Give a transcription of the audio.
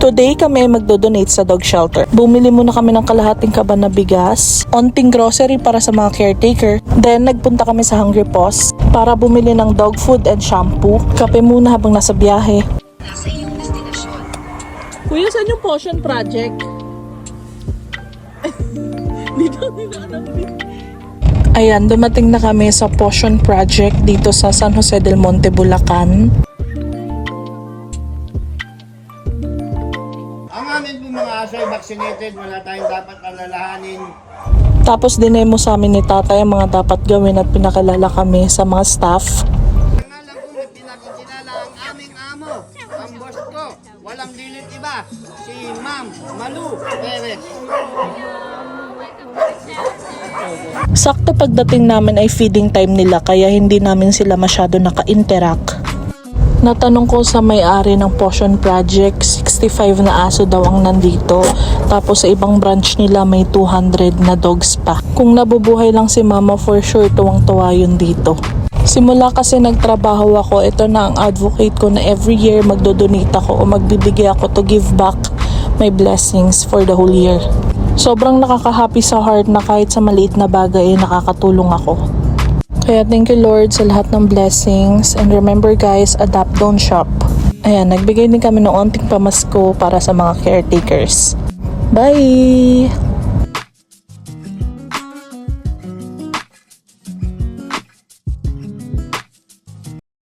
Today kami ay magdodonate sa dog shelter. Bumili muna kami ng kalahating kaban na bigas, onting grocery para sa mga caretaker. Then nagpunta kami sa Hungry Paws para bumili ng dog food and shampoo. Kape muna habang nasa biyahe. Nasa iyong destinasyon. Kuya, saan yung Potion Project? Dito. Ayan, dumating na kami sa Potion Project dito sa San Jose del Monte, Bulacan. Ang amin po mga aso ay vaccinated, wala tayong dapat alalahanin. Tapos dinemo sa amin ni tatay ang mga dapat gawin at pinakilala kami sa mga staff. Ang alam ko na pinakikilala ang aming amo, ang boss ko, walang dilit iba, si Ma'am Malu Perez. Sakto pagdating namin ay feeding time nila kaya hindi namin sila masyado naka-interact. Natanong ko sa may-ari ng Potion Project, 65 na aso daw ang nandito. Tapos sa ibang branch nila may 200 na dogs pa. Kung nabubuhay lang si mama, for sure tuwang-tuwa yun dito. Simula kasi nagtrabaho ako, ito na ang advocate ko na every year magdodonate ako o magbibigay ako to give back my blessings for the whole year. Sobrang nakaka-happy sa heart na kahit sa maliit na bagay ay nakakatulong ako. Kaya thank you Lord sa lahat ng blessings. And remember guys, adapt, don't shop. Ayan, nagbigay din kami ng onting pamasko para sa mga caretakers. Bye!